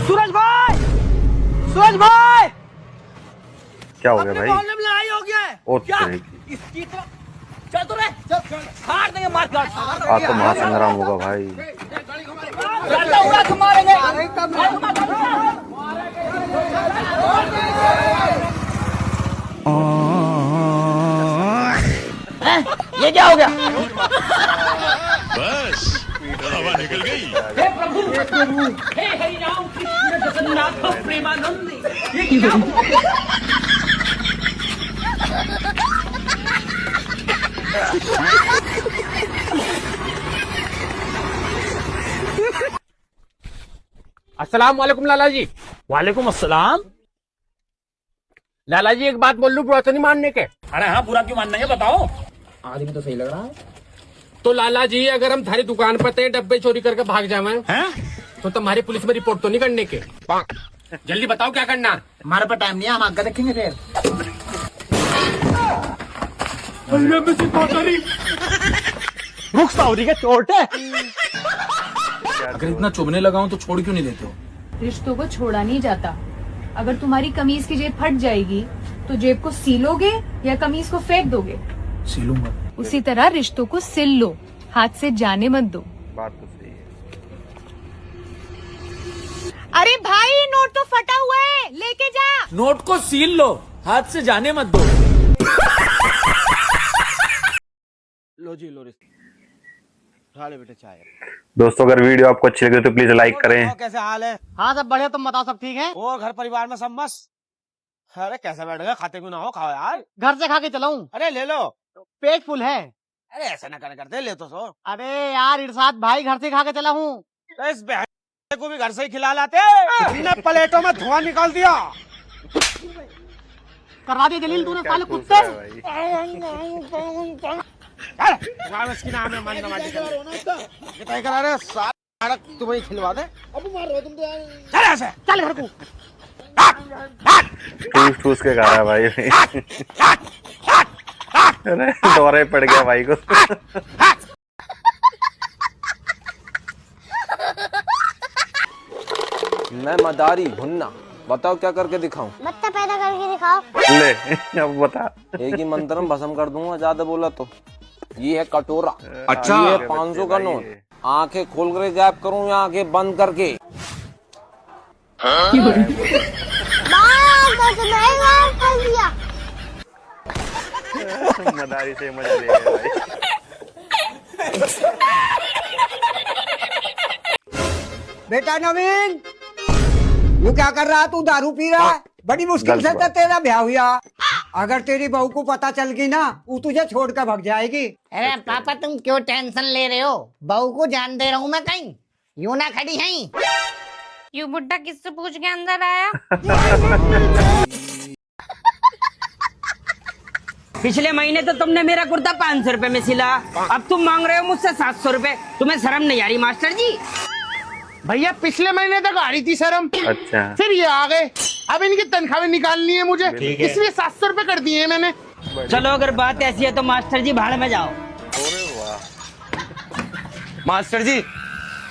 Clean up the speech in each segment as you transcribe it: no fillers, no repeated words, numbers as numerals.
सूरज भाई, सूरज भाई, क्या हो गया भाई? मोहल्ले में लड़ाई हो गया है। ओ क्या? तेरी। इसकी तो चल तो रे, चल फाड़ देंगे मार काट। आज तो महासंग्राम होगा भाई। चलता हुआ तो मारेंगे। ये क्या हो गया? बस हवा निकल गई। हे प्रभु, हे प्रभु, हे हरि राम कृष्ण जगन्नाथ प्रेमानंद। ये क्या हो गया? अस्सलाम वालेकुम लाला जी। वालेकुम अस्सलाम। लाला जी एक बात बोल लूं बुरा तो नहीं मानने के? अरे हाँ, पूरा क्यों मानना है बताओ। आदमी तो सही लग रहा है। तो लाला जी अगर हम थारी दुकान पर थे डब्बे चोरी करके भाग जाए हैं? तो तुम्हारी पुलिस में रिपोर्ट तो नहीं करने के? जल्दी बताओ क्या करना। हमारे पास टाइम नहीं है, हम आगे देखेंगे फिर। रुक साउरी के चोट है। अगर इतना चुभने लगा हूं तो छोड़ क्यों नहीं देते हो? रिश्तों को छोड़ा नहीं जाता। अगर तुम्हारी कमीज की जेब फट जाएगी तो जेब को सीलोगे या कमीज को फेंक दोगे? सीलूंगा। उसी तरह रिश्तों को सिल लो, हाथ से जाने मत दो। बात तो सही है। अरे भाई नोट तो फटा हुआ है, लेके जा। नोट को सील लो, हाथ से जाने मत दो। लो जी लो बेटे चाय। दोस्तों अगर वीडियो आपको अच्छी लगे तो प्लीज लाइक करें। कैसे हाल है? हाँ सब बढ़िया, तुम बताओ सब ठीक है? वो घर परिवार में सब मस्त। अरे कैसे बैठ गए, खाते क्यों ना हो, खाओ यार। घर से खा के चलाऊं? अरे ले लो। पेट फुल है। अरे ऐसा ना करते, ले तो सो। अरे यार इरशाद भाई, घर से खा के चला हूँ। तो इस बहन को भी घर से ही खिला लाते। इतने प्लेटों में धुआं निकाल दिया। करवा दिया जलील तूने, साले कुत्ते। इसकी नाम है मन नवाजी करा रहे सारा तुम्हें खिलवा दे। अब मार रहे हो तुम तो यार। चल ऐसे, चल घर को। ठूस के खा रहा है भाई। अरे दौरे पड़ गया भाई को। मैं मदारी भुन्ना, बताओ क्या करके दिखाऊं? बत्ता पैदा करके दिखाओ। ले अब बता। एक ही मंत्र में भस्म कर दूंगा, ज्यादा बोला तो। ये है कटोरा। अच्छा ये है 500 का नोट। आंखें खोल कर गैप करूं या आंखें बंद करके? मदारी से मजा ले गया भाई। बेटा नवीन, वो क्या कर रहा है? तू दारू पी रहा है? बड़ी मुश्किल से तो तेरा ब्याह हुआ। अगर तेरी बहू को पता चल गई ना, वो तुझे छोड़ कर भाग जाएगी। अरे पापा तुम क्यों टेंशन ले रहे हो? बहू को जान दे रहा हूँ मैं कहीं, यूं ना खड़ी है। यू बुड्ढा किससे पूछ के अंदर आया? पिछले महीने तो तुमने मेरा कुर्ता 500 रुपए में सिला, अब तुम मांग रहे हो मुझसे 700 रुपए। तुम्हें शर्म नहीं आ रही मास्टर जी? भैया पिछले महीने तक आ रही थी शर्म, अच्छा फिर ये आ गए। अब इनकी तनख्वाह निकालनी है मुझे, इसलिए 700 रुपए कर दिए मैंने। चलो अगर बात ऐसी है तो मास्टर जी भाड़ में जाओ। मास्टर जी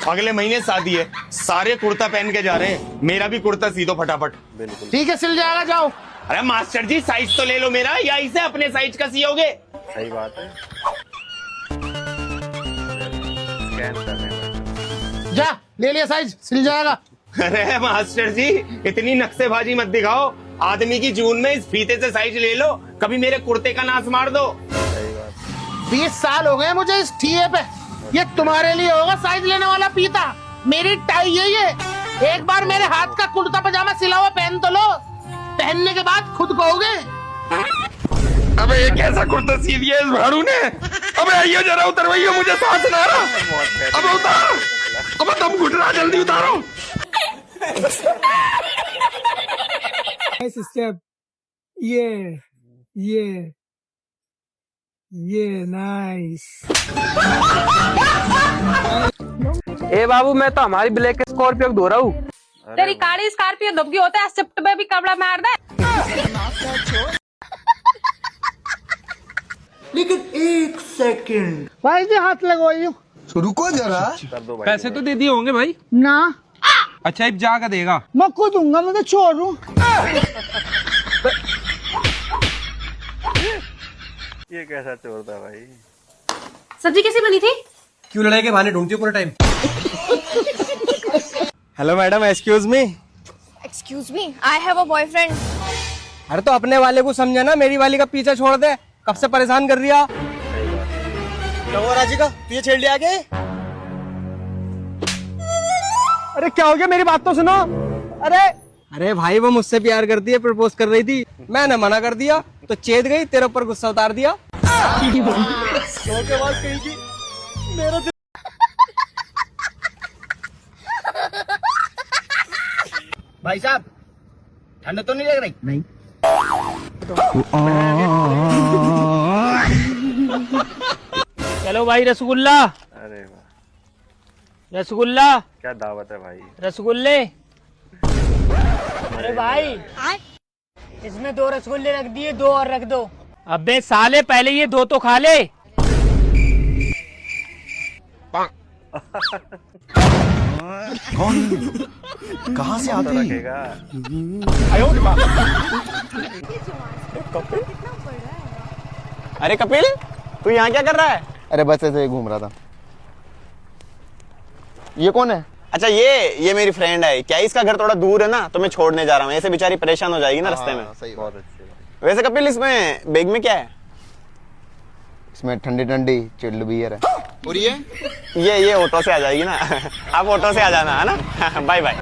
अगले महीने शादी है, सारे कुर्ता पहन के जा रहे हैं, मेरा भी कुर्ता सी दो फटाफट। बिल्कुल ठीक है सिल जाएगा, जाओ। अरे मास्टर जी साइज तो ले लो मेरा, या इसे अपने साइज का सियोगे? सही बात है। स्कैन करने में। जा ले लिया साइज, सिल जाएगा। अरे मास्टर जी इतनी नक्शेबाजी मत दिखाओ, आदमी की जून में इस फीते से साइज ले लो, कभी मेरे कुर्ते का नाश मार दो। सही बात। 20 साल हो गए मुझे इस ठिये पे, ये तुम्हारे लिए होगा साइज लेने वाला फीता। मेरी टाई है ये, एक बार मेरे हाथ का कुर्ता पजामा सिला हुआ पहन तो लो, पहनने के बाद खुद कहोगे। अबे ये कैसा कुर्ता सी दिया इस भाड़ू ने? अबे आइयो जरा उतरवाइयो, मुझे सांस ना रहा। अब उतार, अब दम घुट रहा, जल्दी उतारो। स्टेप ये नाइस। ए बाबू मैं तो हमारी ब्लैक स्कॉर्पियो धो रहा हूँ। तेरी काली स्कॉर्पियो धुबकी होता है, शिफ्ट पे भी कपड़ा मार दे। लेकिन एक सेकंड भाई जी हाथ लगवाइयो। रुको जरा। पैसे तो दे दिए होंगे भाई? ना अच्छा अब जाकर देगा। मैं को दूंगा, मैं तो छोड़ दूं। ये कैसा चोर था भाई? सब्जी कैसी बनी थी? क्यों लड़ाई के बहाने ढूंढती हो पूरा time? Hello madam, excuse me. Excuse me, I have a boyfriend. अरे तो अपने वाले को समझा ना, मेरी वाली का पीछा छोड़ दे, कब से परेशान कर रही है। क्या हुआ राजी का, तू ये छेड़ लिया आगे? अरे क्या हो गया, मेरी बात तो सुनो। अरे भाई वो मुझसे प्यार करती है, प्रपोज कर रही थी, मैंने मना कर दिया तो चेत गई, तेरे ऊपर गुस्सा उतार दिया। कहीं की मेरा भाई साहब, ठंड तो नहीं लग रही? नहीं। चलो भाई, रसगुल्ला। अरे वाह, रसगुल्ला। क्या दावत है भाई। रसगुल्ले। अरे भाई, इसमें 2 रसगुल्ले रख दिए, 2 और रख दो। अबे साले, पहले ये 2 तो खा ले। कहाँ से आते रखेगा? अरे कपिल, तू यहाँ क्या कर रहा है? अरे बस ऐसे ही घूम रहा था। ये कौन है? अच्छा ये मेरी फ्रेंड है। क्या इसका घर थोड़ा दूर है ना, तो मैं छोड़ने जा रहा हूँ, ऐसे बेचारी परेशान हो जाएगी ना रास्ते में। सही बहुत बात। अच्छी। वैसे कपिल, इसमें बैग में क्या है? इसमें ठंडी ठंडी चिल्ड बियर है। और ये ऑटो से आ जाएगी ना। आप ऑटो से आ जाना, है ना। Bye bye.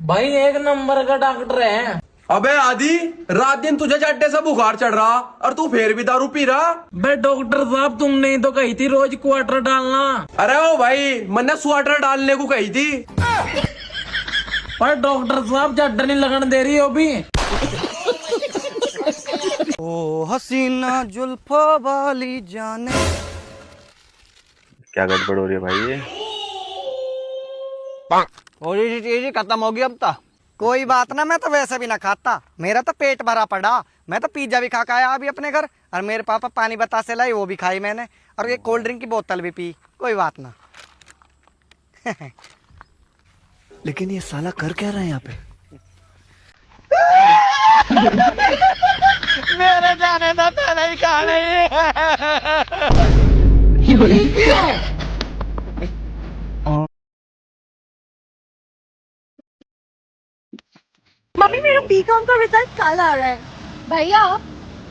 भाई एक नंबर का डॉक्टर है। अबे आदि, रात दिन तुझे चड्डे से बुखार चढ़ रहा और तू फिर भी दारू पी रहा। बे डॉक्टर साहब, तुमने ही तो कही थी रोज क्वार्टर डालना। अरे ओ भाई, मैंने स्वेटर डालने को कही थी। पर डॉक्टर साहब चड्डा नहीं लगन दे रही हो भी। ओ हसीना जुल्फा वाली जाने। क्या गड़बड़ हो रही है भाई ये? जी खत्म हो गया अब तक। कोई बात ना, मैं तो वैसे भी ना खाता, मेरा तो पेट भरा पड़ा। मैं तो पिज्जा भी खा के आया अभी अपने घर, और मेरे पापा पानी बतासे लाई, वो भी खाई मैंने, और एक कोल्ड ड्रिंक की बोतल भी पी। कोई बात ना। लेकिन ये साला कर क्या रहा है यहाँ पे? मेरे जाने दो, तेरे ही खाने। मम्मी, मेरा बीकॉम का रिजल्ट कल आ रहा है। भैया,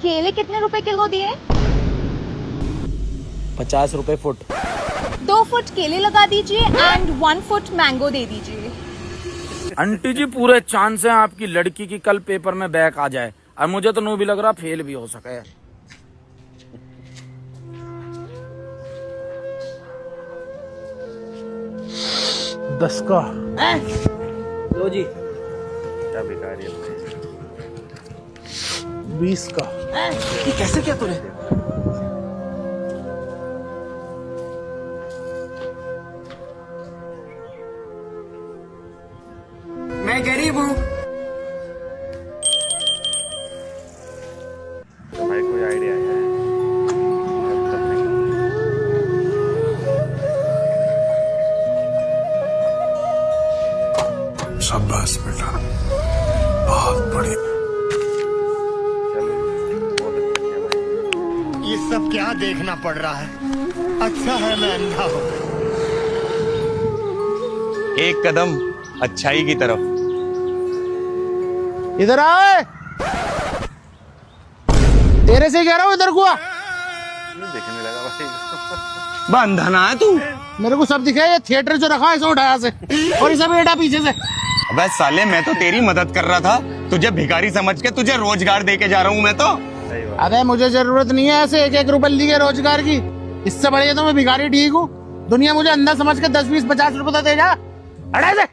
केले कितने रुपए किलो दिए? 50 रुपए फुट। 2 फुट केले लगा दीजिए एंड 1 फुट मैंगो दे दीजिए। आंटी जी, पूरे चांस है आपकी लड़की की कल पेपर में बैक आ जाए, और मुझे तो नो भी लग रहा फेल भी हो सके। 10 का। लो जी। क्या भिखारी है भाई। 20 का। ये कैसे किया तूने? मैं गरीब हूँ। भाई कोई आइडिया है? शाबाश बेटा, बहुत बढ़िया। चलो, बहुत अच्छा किया भाई। ये सब क्या देखना पड़ रहा है? अच्छा है मैं अंधा हूँ। एक कदम अच्छाई की तरफ। इधर आए, तेरे से कह रहा हूँ, इधर को आ। देखने लगा भाई। बंधना है तू। मेरे को सब दिखा, ये थिएटर जो रखा है इसे उठाया से, और इसे भी हटा पीछे से। अबे साले, मैं तो तेरी मदद कर रहा था, तुझे भिखारी समझ के तुझे रोजगार दे के जा रहा हूँ मैं तो। सही बात। अबे मुझे जरूरत नहीं है ऐसे 1-1 रुपए के रोजगार की, इससे बढ़िया तो मैं भिखारी ठीक हूँ। दुनिया मुझे अंधा समझ के 10, 20, 50 रुपए तो दे जा। हटा इसे,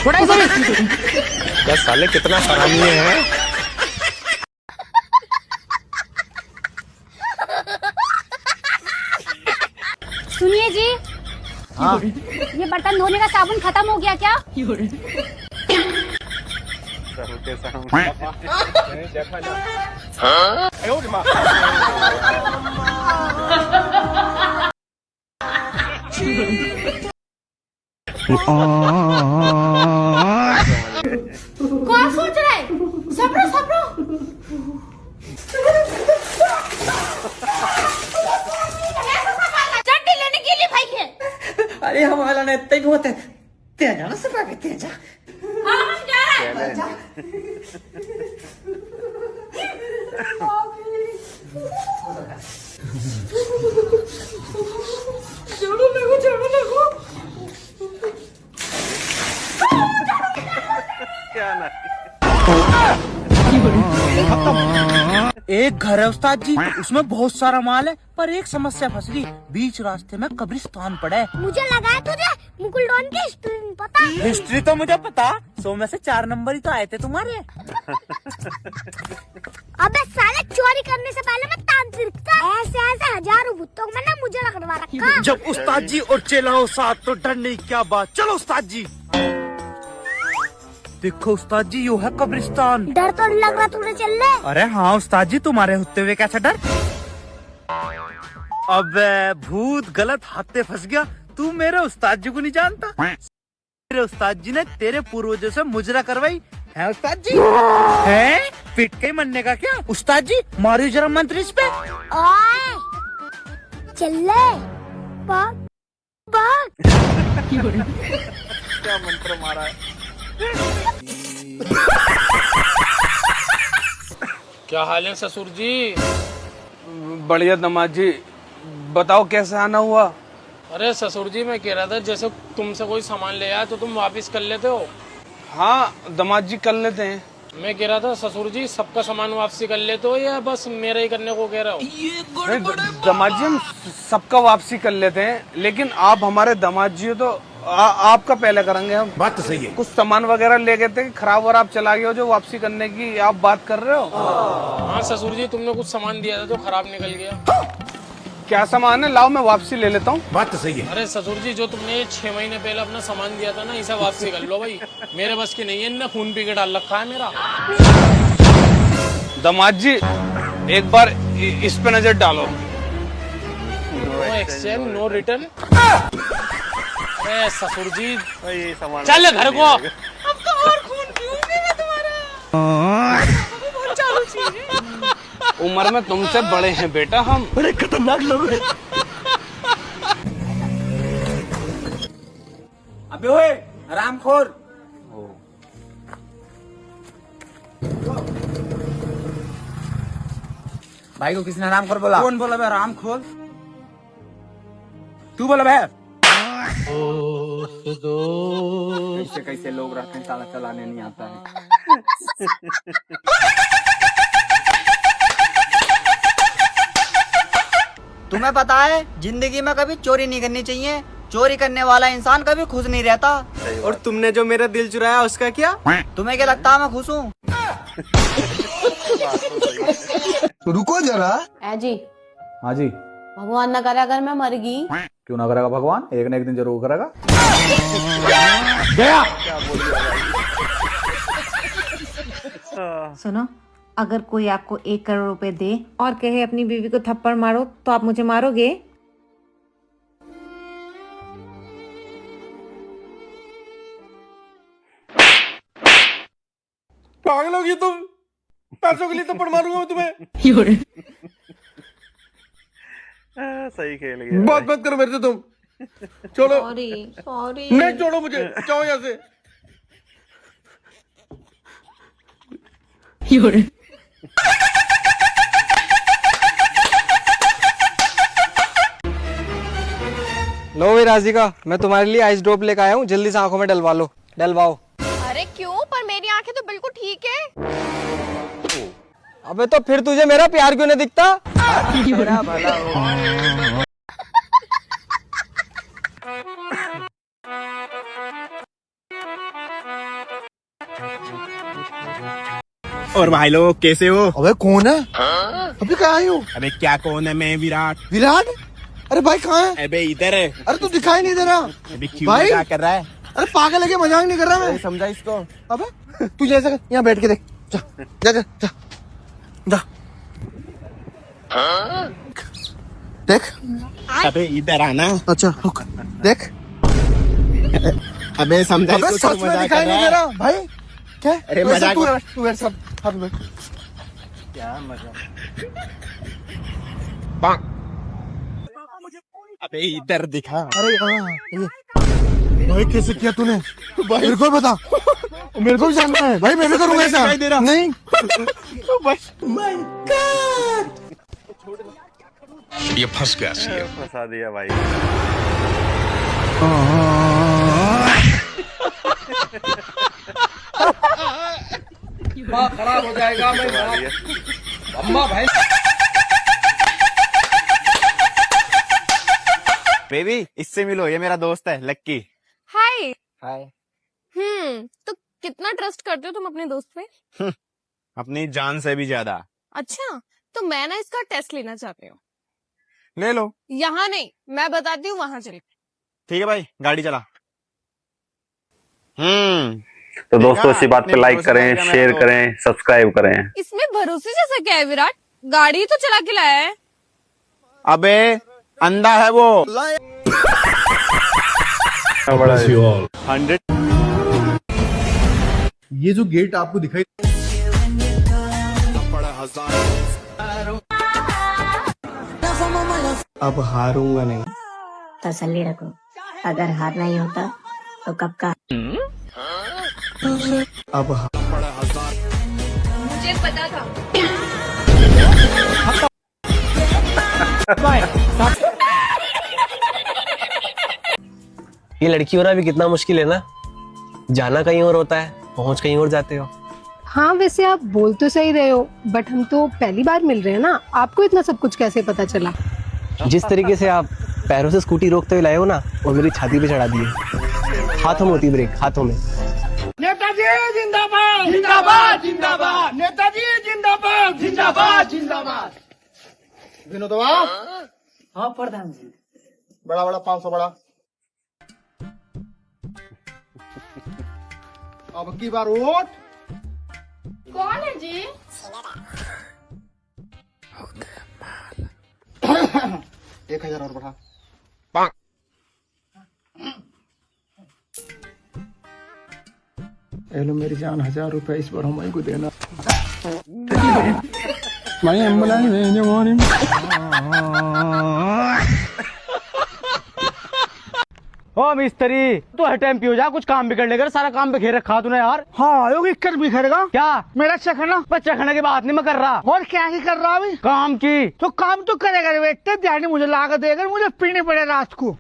छोड़ा इसे। क्या साले कितना हरामी है। सुनिए जी, ये बर्तन धोने का साबुन खत्म हो गया क्या? सबके सामने। कौन सोच रहा है? सबरो सबरो। चट्टी लेने के लिए भाई है। अरे हमारा ने इतना ही बहुत है। तेजा ना सब आगे तेजा। हाँ हम जा रहे हैं। झाड़ू लगो। क्या ना एक घर है उस्ताद जी, उसमें बहुत सारा माल है, पर एक समस्या फंस गई। बीच रास्ते में कब्रिस्तान पड़ा है। मुझे लगा है तुझे मुकुल डॉन की हिस्ट्री नहीं पता। हिस्ट्री तो मुझे पता, 100 में से 4 नंबर ही तो आए थे तुम्हारे। अबे साले चोरी करने से पहले मैं तांत्रिक था। ऐसे हजारों भूतों को मैंने मुझे रखवा रखा। जब उस्ताद जी और चेला हो साथ तो डर नहीं क्या बात। चलो उस्ताद जी। देखो उस्ताद जी, यो है कब्रिस्तान। डर तो लग रहा तुझे चल ले। अरे हाँ उस्ताद जी, तुम्हारे होते हुए कैसा डर। अबे भूत गलत हाथ पे फंस गया। तू मेरे उस्ताद जी को नहीं जानता। मेरे उस्ताद जी ने तेरे पूर्वजों से मुजरा करवाई है उस्ताद जी। है पिट के मरने का क्या उस्ताद जी? मारियो जरा मंत्र इस पे। ओए चल ले भाग भाग। क्या मंत्र मारा है? क्या हाल है ससुर जी? बढ़िया दामाद जी, बताओ कैसे आना हुआ? अरे ससुर जी, मैं कह रहा था जैसे तुमसे कोई सामान ले आया तो तुम वापस कर लेते हो। हाँ दामाद जी कर लेते हैं। मैं कह रहा था ससुर जी, सबका सामान वापसी कर लेते हो या बस मेरा ही करने को कह रहे हो? दामाद जी हम सबका वापसी कर लेते हैं, लेकिन आप हमारे दामाद जी हो तो आपका पहले करेंगे हम। बात तो सही है। कुछ सामान वगैरह ले गए थे, खराब और आप चला गए हो, जो वापसी करने की आप बात कर रहे हो। हाँ ससुर जी, तुमने कुछ सामान दिया था जो खराब निकल गया। क्या सामान है? लाओ मैं वापसी ले लेता हूँ। बात तो सही है। अरे ससुर जी, जो तुमने 6 महीने पहले अपना सामान दिया था ना, इसे वापसी कर लो भाई। मेरे बस की नहीं है, इनने खून पी के डाल रखा है मेरा। दामाद जी एक बार इस पे नजर डालो। No exchange no return. अरे ससुर जी, ये सामान चल घर को। अब तो और खून पीऊंगी मैं तुम्हारा। बहुत चालू चीज है। उम्र में तुमसे बड़े हैं बेटा हम। बड़े खतरनाक लोग हैं। अबे ओए हरामखोर। भाई को किसने हरामखोर बोला? कौन बोला बे हरामखोर? तू बोला बे? कैसे कैसे लोग रहते हैं, साला चलाने नहीं आता है। तुम्हें पता है जिंदगी में कभी चोरी नहीं करनी चाहिए। चोरी करने वाला इंसान कभी खुश नहीं रहता। और तुमने जो मेरा दिल चुराया उसका क्या? तुम्हें क्या लगता है मैं खुश हूँ? रुको जरा। जी हाँ जी। भगवान न करे अगर मैं मर गई। क्यों ना करेगा भगवान, एक न एक दिन जरूर करेगा। गया। सुनो, अगर कोई आपको 1 करोड़ रुपए दे और कहे अपनी बीवी को थप्पड़ मारो, तो आप मुझे मारोगे? पागल होगी तुम? पैसों के लिए थप्पड़ मारूंगा मैं तुम्हें। सही खेल गया। बात मत करो मेरे से तुम। छोड़ो। Sorry sorry. नहीं छोड़ो मुझे, जाओ यहाँ से। लो भाई राजिका, मैं तुम्हारे लिए आइस ड्रॉप लेकर आया हूँ, जल्दी से आंखों में डलवा लो। डलवाओ। अरे क्यों? पर मेरी आंखें तो बिल्कुल ठीक है। अबे तो फिर तुझे मेरा प्यार क्यों नहीं दिखता? और भाई लोग कैसे हो? अबे कौन है? अबे कहाँ आए हो? अबे क्या कौन है? मैं विराट। विराट? अरे भाई कहाँ है? अबे इधर है। अरे तू दिखाई नहीं दे रहा। अबे क्यों भाई? मजाक कर रहा है? अरे पागल है क्या? मजाक नहीं कर रहा मैं। समझा इसको। अबे तू जैसा यहाँ बैठ के देख। जा जा जा जा, जा। देख। अबे इधर आना। अच्छा रुक, देख। अबे समझा अबे इसको, सच तो में मजाक दिखाई कर नहीं रहा दे है। रहा भाई। क्या अरे वैसे मजाक तू है सब हाथ में। क्या मजा। अबे इधर दिखा। अरे हाँ ये भाई कैसे किया तूने? मेरे को बता, मेरे को भी जानना है भाई। मैं भी करूंगा ऐसा। नहीं ये फंस गया सीएम। फंसा दिया भाई। खराब हो जाएगा मैं फंसा दिया। अम्मा भाई। बेबी इससे मिलो, ये मेरा दोस्त है लक्की। हाय। हाय। तो कितना ट्रस्ट करते हो तुम अपने दोस्त पे? अपनी जान से भी ज्यादा। अच्छा, तो मैं ना इसका टेस्ट लेना चाहती हूँ। ले लो। यहाँ नहीं, मैं बताती हूँ वहां चल। ठीक है भाई, गाड़ी चला। तो दोस्तों इसी बात पे लाइक करें, शेयर करें, सब्सक्राइब करें। इसमें भरोसे जैसा क्या है विराट? गाड़ी तो चला के लाया है। अबे अंधा है वो। 100। ये जो गेट आपको दिखाई, अब हारूंगा नहीं। तसल्ली रखो, अगर हार नहीं होता तो कब का। अब मुझे पता था। ये लड़की होना भी कितना मुश्किल है ना। जाना कहीं और होता है, पहुंच कहीं और जाते हो। हाँ वैसे आप बोल तो सही रहे हो, बट हम तो पहली बार मिल रहे हैं ना, आपको इतना सब कुछ कैसे पता चला? जिस तरीके से आप पैरों से स्कूटी रोकते हुए लाए हो ना, वो मेरी छाती पे चढ़ा दिए। हाथों में होती ब्रेक, हाथों में। नेताजी जिंदाबाद जिंदाबाद जिंदाबाद, नेताजी जिंदाबाद जिंदाबाद जिंदाबाद। विनोदवा। हाँ प्रधान जी। बड़ा बड़ा 500 बड़ा। अब की बार वोट कौन है जी? 1000 और बढ़ा। लो मेरी जान, 1000 रुपए इस बार हमारे को देना। ओ मिस्त्री, तू हर टाइम पियो जा, कुछ काम बिगड़ लेकर सारा काम बिखेर रखा तूने यार। हाँ योगी कर बिखरेगा क्या? मेरा चखना। पर चखने की बात नहीं मैं कर रहा। और क्या ही कर रहा अभी? काम की। तो काम तो करेगा रे बेटे, ध्यान मुझे लागत देकर मुझे पीने पड़े रात को।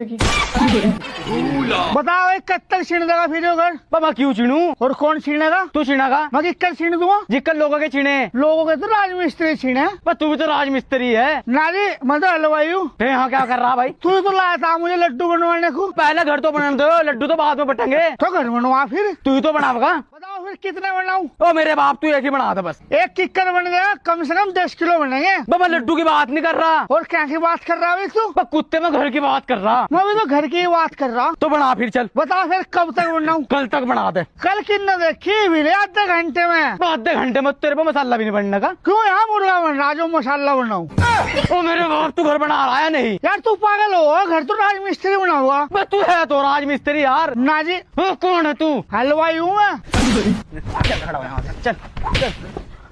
बताओ एक कत्तर छीन देगा फिर घर? मैं क्यों छीनू? और कौन छीनेगा? तू छीनेगा। मैं किक्कर छीन दूंगा? जिक्कर लोगों के छीने। लोगों के तो राजमिस्त्री छीने। पर तू भी तो राजमिस्त्री है। नारी मैं तो हलवाई हूँ। यहाँ क्या कर रहा भाई? तू तो लाया था मुझे लड्डू बनवाने को। पहले घर तो बनाने दो, लड्डू तो बाद में बटेंगे। तो घर बनवा फिर। तू ही तो बनावेगा। बताओ फिर कितने बनाऊं? ओ मेरे बाप, तू एक ही बना था बस। एक किक्कर बन गया, कम से कम 10 किलो बनेंगे। मैं लड्डू की बात नहीं कर रहा। और क्या की बात कर रहा है तू? कुत्ते में घर की बात कर रहा। मैं भी तो घर की बात कर रहा। तो बना फिर चल। बता फिर कब तक बनाऊं? कल तक बना दे। कल कितना देखी भी आधे घंटे में। आधे घंटे में तेरे पे मसाला भी नहीं बनने का। क्यों यहाँ मुर्गा बन रहा जो मसाला बनाऊं? ओ मेरे बाप, तू घर बना रहा है नहीं? यार तू पागल हो, घर तो राजमिस्त्री बना हुआ। तू है तो राजमिस्त्री यार। ना जी। कौन है तू? हलवाई हूँ मैं। चल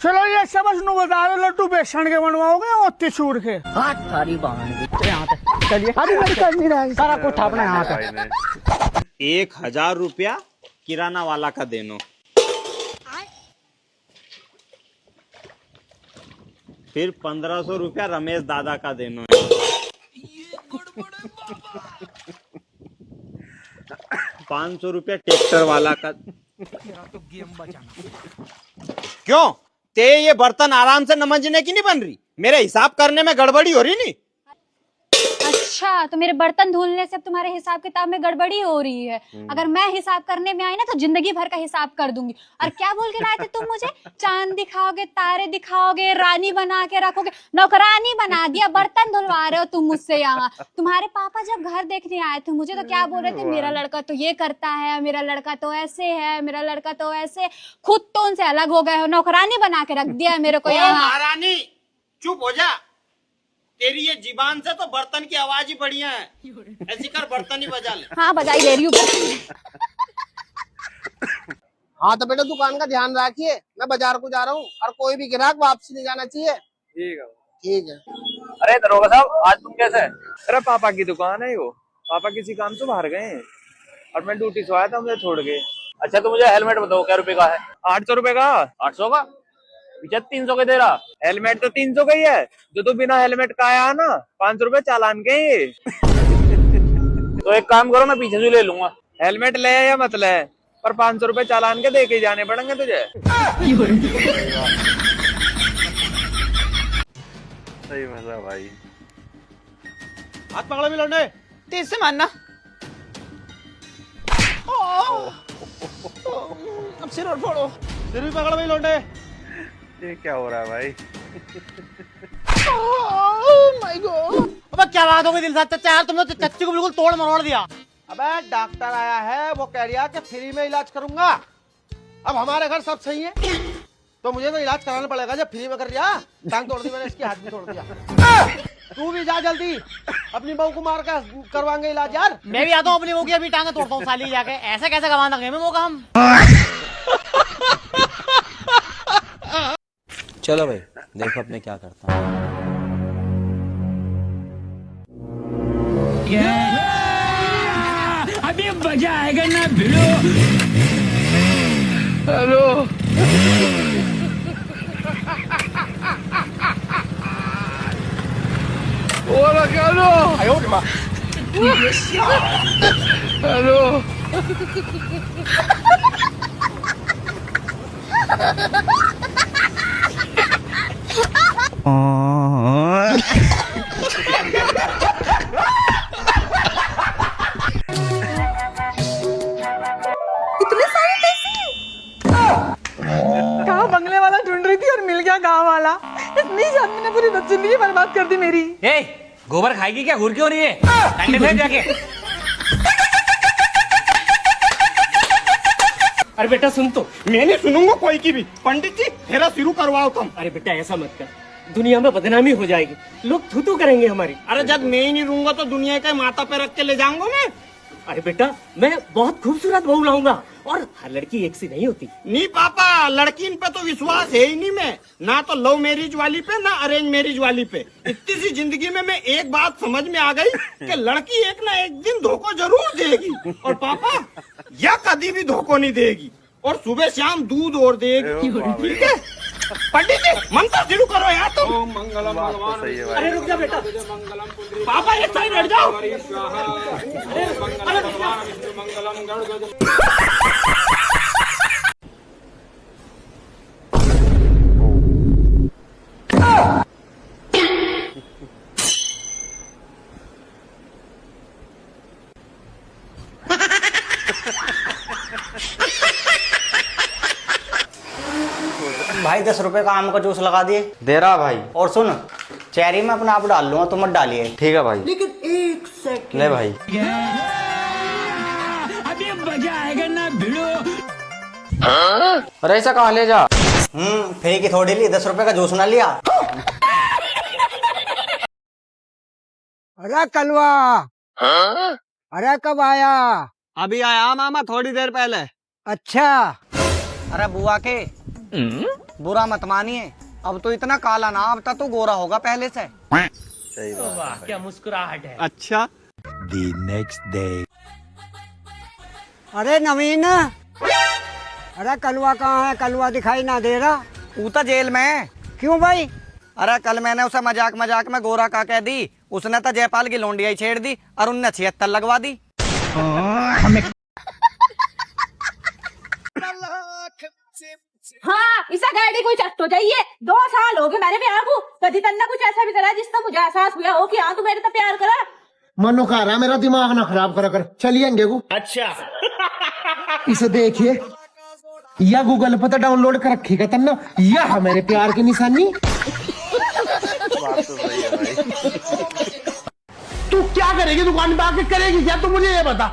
चलो ये सबस नु बता दो, लड्डू बेसन के बनवाओगे और चूर के? हाथ थारी चलिए अभी मेरी कर नहीं रहा सारा कुछ अपने हाथ है। 1000 रुपया किराना वाला का देनो। फिर 1500 रुपया रमेश दादा का देनो है। 500 रुपया ट्रैक्टर वाला का। क्यों? ते ये बर्तन आराम से नमजने की नहीं बन रही? मेरे हिसाब करने में गड़बड़ी हो रही नहीं? अच्छा, तो मेरे बर्तन धुलने से अब तुम्हारे हिसाब किताब में गड़बड़ी हो रही है। अगर मैं हिसाब करने में आई ना तो जिंदगी भर का हिसाब कर दूंगी। और क्या बोल के लाए थे तुम मुझे? चांद दिखाओगे, तारे दिखाओगे, रानी बना के रखोगे। नौकरानी बना दिया, बर्तन धुलवा रहे हो तुम मुझसे यहाँ। तुम्हारे पापा जब घर देखने आए थे मुझे तो क्या बोल रहे थे? मेरा लड़का तो ये करता है, मेरा लड़का तो ऐसे है, मेरा लड़का तो ऐसे। खुद तो उनसे अलग हो गए हो, नौकरानी बना के रख दिया है मेरे को यहाँ। महारानी चुप हो जा। तेरी ये जीबान से तो बर्तन की आवाज ही बढ़िया है। ऐसी कर बर्तन ही बजा ले। हाँ बजाई ले रही हूँ। हाँ तो बेटा दुकान का ध्यान रखिए, मैं बाजार को जा रहा हूँ और कोई भी ग्राहक वापसी नहीं जाना चाहिए। ठीक है। ठीक है। अरे दरोगा साहब, आज तुम कैसे? अरे पापा की दुकान है वो, पापा किसी काम से बाहर गए हैं और मैं ड्यूटी से आया था, मुझे छोड़ गए। अच्छा तो मुझे हेलमेट बताओ क्या रुपए का है? 800 रुपए का। 800 का? पीछे 300 के दे रहा। हेलमेट तो 300 का ही है, जो तू बिना हेलमेट का आया ना 500 रुपए चालान के ये। तो एक काम करो, मैं पीछे से ले लूंगा। हेलमेट ले या मत ले, पर 500 रुपए चालान के दे के जाने पड़ेंगे तुझे। सही मजा भाई। हाथ पकड़ो भी लौंडे, तेज से मारना। अब सिर और फोड़ो। सिर भी पकड़ो भी लौंडे। ये क्या हो रहा है भाई? My God. अबे क्या बात हो गई दिलशाद चाचा, यार तुमने तो चच्ची को बिल्कुल तोड़ मरोड़ दिया। अबे डॉक्टर आया है, वो कह रहा कि फ्री में इलाज करूंगा। अब हमारे घर सब सही है तो मुझे तो इलाज कराना पड़ेगा। जब फ्री में कर दिया, टांग तोड़ दी मैंने, इसकी हाथ भी तोड़ दिया। तू भी जा जल्दी, अपनी बहू को मार कर करवाएंगे इलाज यार। मैं भी आता हूँ, अपनी बहू की अभी टांगे तोड़ता हूँ साली जाके। ऐसे कैसे गवा देंगे वो काम। चलो भाई देखो अब मैं क्या करता हूँ। अभी मजा आएगा ना भिड़ो। Hello Hola, Carlos. आयो माँ। हेलो इतने सारे पैसे कहाँ बंगले वाला ढूंढ रही थी और मिल गया गाँव वाला। इतनी जानने ने पूरी जिंदगी बर्बाद कर दी मेरी। गोबर खाएगी क्या? घूर क्यों रही है? ठंडे फेंक जाके। अरे बेटा सुन तो, मैं नहीं सुनूंगा कोई की भी। पंडित जी फेरा शुरू करवाओ तुम। अरे बेटा ऐसा मत कर, दुनिया में बदनामी हो जाएगी, लोग थू थू करेंगे हमारी। अरे जब मैं ही नहीं रहूंगा तो दुनिया के माथा पे रख के ले जाऊंगा मैं। अरे बेटा मैं बहुत खूबसूरत बहू लाऊंगा, और हर लड़की एक सी नहीं होती। नहीं पापा, लड़की पे तो विश्वास है ही नहीं। मैं ना तो लव मैरिज वाली पे ना अरेंज मैरिज वाली पे। इतनी सी जिंदगी में मैं एक बात समझ में आ गई कि लड़की एक ना एक दिन धोखा जरूर देगी, और पापा यह कभी भी धोखा नहीं देगी, और सुबह शाम दूध और देगी। ठीक है पंडित जी, मंत्र शुरू करो यार तुम। मंगलम भगवान। अरे रुक जा बेटा, पापा एक साइड हट जाओ। भाई 10 रुपए का आम का जूस लगा दिए। दे रहा भाई। और सुन, चेरी में अपना आप डाल लूंगा, तुम मत डालिए। ठीक है भाई। लेकिन एक सेकंड। ले भाई। अभी मजा आएगा ना भिड़ो। अरे ऐसा कहाँ ले जा? फ्री की थोड़ी ली, 10 रुपए का जूस ना लिया। अरे कलवा, अरे कब आया? अभी आया मामा, थोड़ी देर पहले। अच्छा। अरे बुआ के बुरा मत मानिए, अब तो इतना काला ना, अब तक तो गोरा होगा पहले से। सही बात। वाह क्या मुस्कुराहट है। अच्छा। The next day. अरे नवीन, अरे कलवा कहाँ है? कलवा दिखाई ना दे रहा। वो तो जेल में है। क्यों भाई? अरे कल मैंने उसे मजाक मजाक में गोरा का कह दी, उसने तो जयपाल की लोंडिया ही छेड़ दी और उनने 76 लगवा दी। हाँ, इसा गाड़ी कोई चट्टो जाइए। 2 साल हो गए मैंने प्यार को, कभी तन्ना कुछ ऐसा भी करा जिससे मुझे एहसास हुआ हो कि हाँ तू मेरे तो प्यार करा। मनो कह रहा मेरा दिमाग ना खराब करा कर, चलिए अंगे को। अच्छा। इसे देखिए, या गूगल पर तो डाउनलोड कर रखी तन्ना, यह मेरे प्यार की निशानी। बात तो सही है भाई। तू क्या करेगी दुकान पे आके? करेगी क्या? तू मुझे ये बता।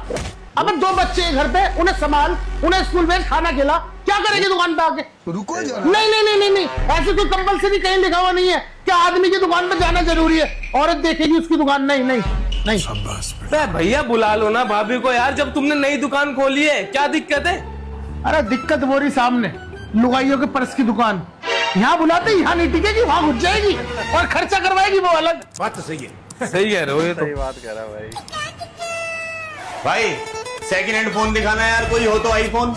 अब 2 बच्चे घर पे, उन्हें संभाल, उन्हें स्कूल में खाना खिला, क्या करेगी दुकान पे आके? रुको जरा। नहीं नहीं नहीं नहीं नहीं, ऐसे कोई कंपलसरी कहीं लिखा हुआ नहीं है कि आदमी की दुकान पे जाना जरूरी है, औरत देखेगी उसकी दुकान। नहीं नहीं नहीं। भैया बुला लो ना भाभी को यार, जब तुमने नई दुकान खोली है क्या दिक्कत है? अरे दिक्कत वो रही सामने लुगाइयों के पर्स की दुकान, यहाँ बुलाते यहाँ नहीं टिकेगी, वहाँ घुस जाएगी और खर्चा करवाएगी वो अलग। बात तो सही है, सही कह रहे हो, ये तो सही बात कह रहा भाई। भाई सेकंड हैंड फोन दिखाना यार, कोई हो तो आईफोन।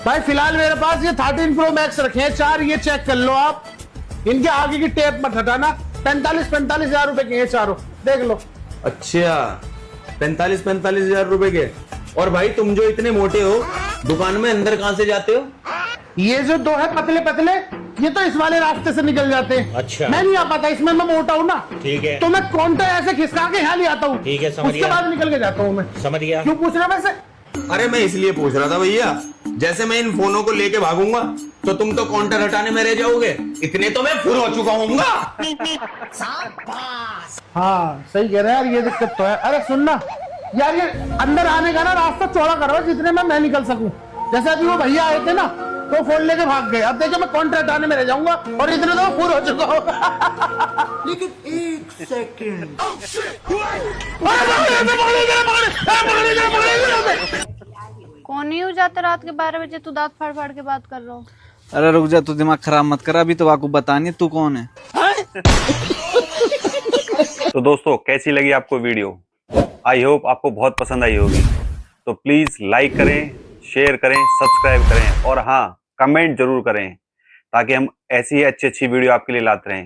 भाई फिलहाल मेरे पास ये 13 प्रो मैक्स रखे हैं 4, ये चेक कर लो आप, इनके आगे की टेप मत हटाना। 45 हजार रुपए के ये चारों, देख लो। अच्छा 45 हजार रुपए के। और भाई तुम जो इतने मोटे हो, दुकान में अंदर कहाँ से जाते हो? ये जो दो है पतले पतले, ये तो इस वाले रास्ते से निकल जाते हैं। अच्छा। मैं नहीं आ पाता, इसमें मैं मोटा हूँ ना। ठीक है। तो मैं काउंटर ऐसे खिसका के यहाँ ले आता हूँ। ठीक है, समझ उसके गया। बाद निकल के जाता हूँ मैं। समझ गया। क्यों पूछ रहे वैसे? अरे मैं इसलिए पूछ रहा था भैया, जैसे मैं इन फोनों को लेके भागूंगा तो तुम तो काउंटर हटाने में रह जाओगे, इतने तो मैं फुर हो चुका हूँ। हाँ सही कह रहे हैं यार, ये दिक्कत तो है। अरे सुनना यार, ये अंदर आने का ना रास्ता चौड़ा करो जितने में मैं निकल सकूं। जैसे अभी वो भैया आए थे ना, तो फोन लेके भाग गए, अब देखो मैं काउंटर हटाने में रह जाऊंगा और इतने तो फुर हो चुका हूँ। लेकिन एक सेकंड, कौन ही हो जाता रात के 12 बजे तू दांत फाड़ फाड़ के बात कर रहा हो? अरे रुक जा, तू दिमाग खराब मत कर, अभी तो आपको बतानी तू कौन है। तो दोस्तों कैसी लगी आपको वीडियो? आई होप आपको बहुत पसंद आई होगी। तो प्लीज लाइक करें, शेयर करें, सब्सक्राइब करें और हाँ कमेंट जरूर करें, ताकि हम ऐसी ही अच्छी वीडियो आपके लिए लाते रहें।